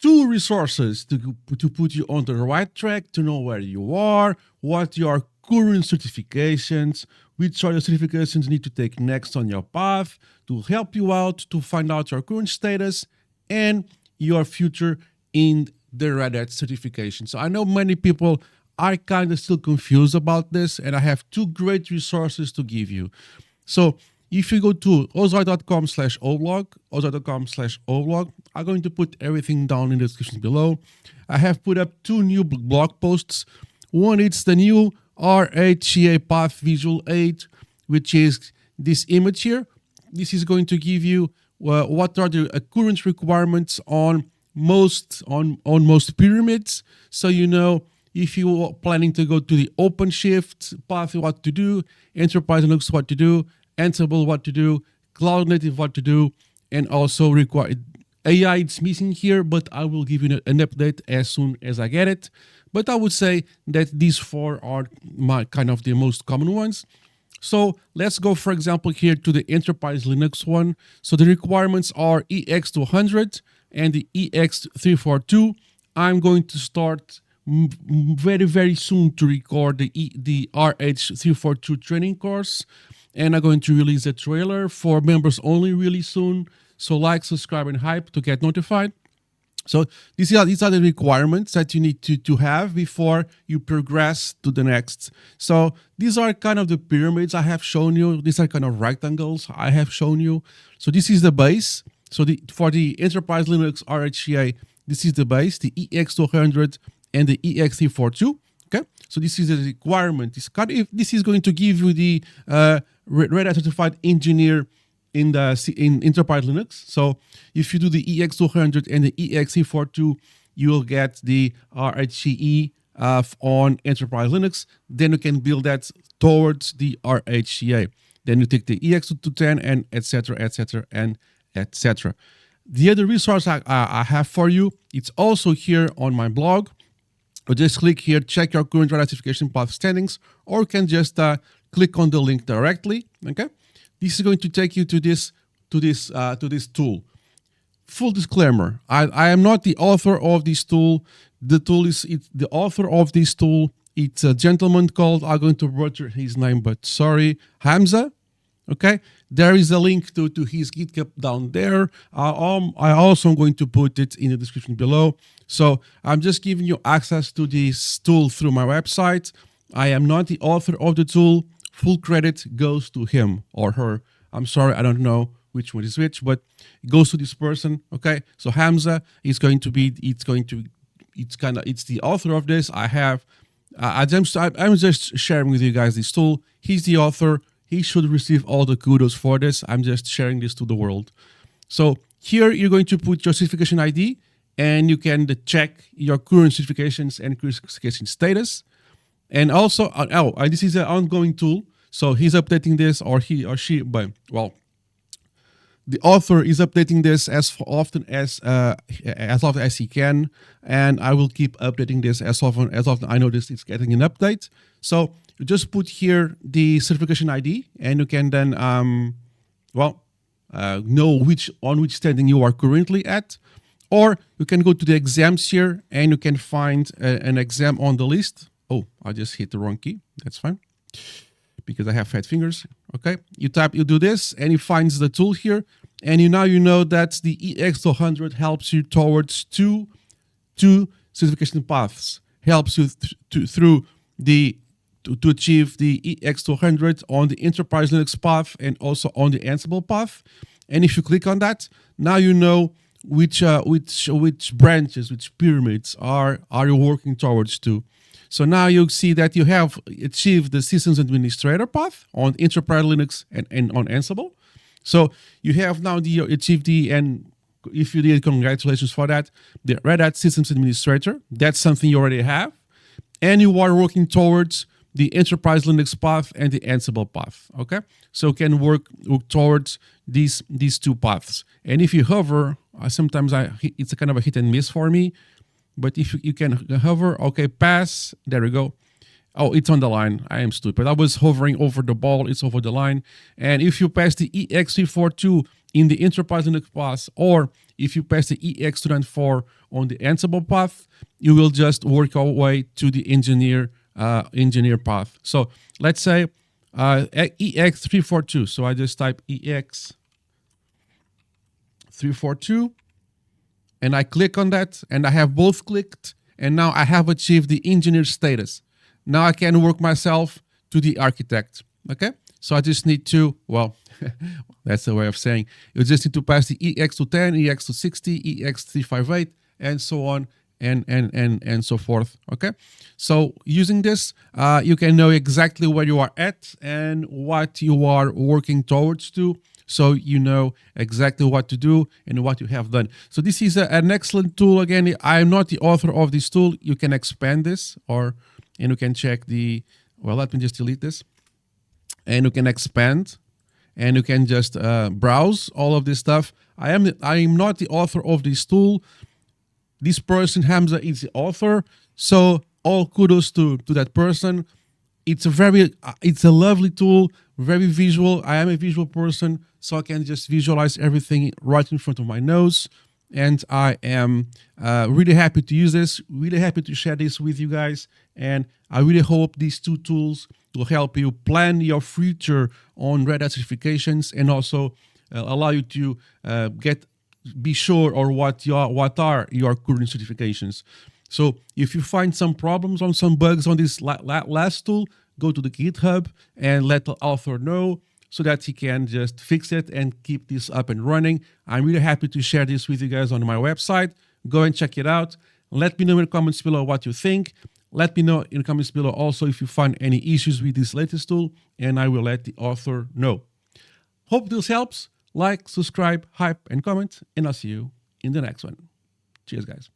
two resources to put you on the right track, to know where you are, what your current certifications, which are the certifications you need to take next on your path, to help you out to find out your current status and your future in the Red Hat certification. So I know many people are kind of still confused about this, and I have two great resources to give you. So if you go to ozai.com/oblog, ozai.com/oblog, I'm going to put everything down in the description below. I have put up two new blog posts. One is the new RHCA Path Visual 8, which is this image here. This is going to give you what are the current requirements on most pyramids, so you know if you are planning to go to the OpenShift path, what to do, Enterprise Linux, what to do, Ansible, what to do, Cloud Native, what to do, and also require AI. It's missing here, but I will give you an update as soon as I get it. But I would say that these four are my kind of the most common ones. So let's go, for example, here to the Enterprise Linux one. So the requirements are EX200 and the EX342. I'm going to start very, very soon to record the RH342 training course. And I'm going to release a trailer for members only really soon. So like, subscribe, and hype to get notified. So these are the requirements that you need to have before you progress to the next. So these are kind of the pyramids I have shown you. These are kind of rectangles I have shown you. So this is the base. So for the Enterprise Linux RHCA, this is the base, the EX200 and the EX342. Okay, so this is a requirement. This is going to give you the Red Hat Certified Engineer in Enterprise Linux. So if you do the EX200 and the EX342, you will get the RHCE on Enterprise Linux. Then you can build that towards the RHCA. Then you take the EX210 and etc. and etc. The other resource I have for you, it's also here on my blog. So just click here, check your current Red Hat certification path standings, or you can just click on the link directly. Okay, this is going to take you to this tool. Full disclaimer: I am not the author of this tool. It's the author of this tool. It's a gentleman called, I'm going to butcher his name, but sorry, Hamza. Okay, there is a link to his GitHub down there. I also am going to put it in the description below. So I'm just giving you access to this tool through my website. I am not the author of the tool. Full credit goes to him or her. I'm sorry, I don't know which one is which, but it goes to this person. Okay, so Hamza is going to be. It's the author of this. I'm just sharing with you guys this tool. He's the author. He should receive all the kudos for this. I'm just sharing this to the world. So here you're going to put your certification ID, and you can check your current certifications and current certification status. And also, this is an ongoing tool. So he's updating this, or he or she, but well, the author is updating this as often as he can, and I will keep updating this as often I notice it's getting an update. So you just put here the certification ID, and you can then know on which standing you are currently at, or you can go to the exams here, and you can find an exam on the list. Oh, I just hit the wrong key. That's fine, because I have fat fingers. Okay, you do this, and it finds the tool here, and you know that the EX200 helps you towards two certification paths. Helps you to achieve the EX200 on the Enterprise Linux path and also on the Ansible path. And if you click on that, now you know which branches, which pyramids are you working towards to. So now you see that you have achieved the systems administrator path on Enterprise Linux and on Ansible. So you have now achieved and if you did, congratulations for that, the Red Hat Systems Administrator. That's something you already have. And you are working towards the Enterprise Linux path and the Ansible path. Okay, so you can work towards these two paths. And if you hover, sometimes it's a kind of a hit and miss for me. But if you can hover, okay, pass, there we go. Oh, it's on the line. I am stupid. I was hovering over the ball. It's over the line. And if you pass the EX342 in the Enterprise Linux path, or if you pass the EX294 on the Ansible path, you will just work your way to the engineer path. So let's say EX342. So I just type EX342 and I click on that, and I have both clicked, and now I have achieved the engineer status. Now I can work myself to the architect. Okay, so I just need to, well, that's the way of saying, you just need to pass the EX210, EX260, EX358, and so on, and so forth. Okay, so using this, you can know exactly where you are at and what you are working towards to, so you know exactly what to do and what you have done. So this is an excellent tool. Again, I'm not the author of this tool. You can expand this, and you can check the, well, let me just delete this, and you can expand, and you can just browse all of this stuff. I am not the author of this tool. This person, Hamza, is the author. So all kudos to that person. It's a lovely tool, very visual. I am a visual person, so I can just visualize everything right in front of my nose. And I am really happy to use this, really happy to share this with you guys. And I really hope these two tools will help you plan your future on Red Hat certifications, and also allow you to be sure or what are your current certifications. So if you find some problems on some bugs on this last tool, go to the GitHub and let the author know, so that he can just fix it and keep this up and running. I'm really happy to share this with you guys on my website. Go and check it out. Let me know in the comments below what you think. Let me know in the comments below also if you find any issues with this latest tool, and I will let the author know. Hope this helps. Like, subscribe, hype, and comment, and I'll see you in the next one. Cheers, guys.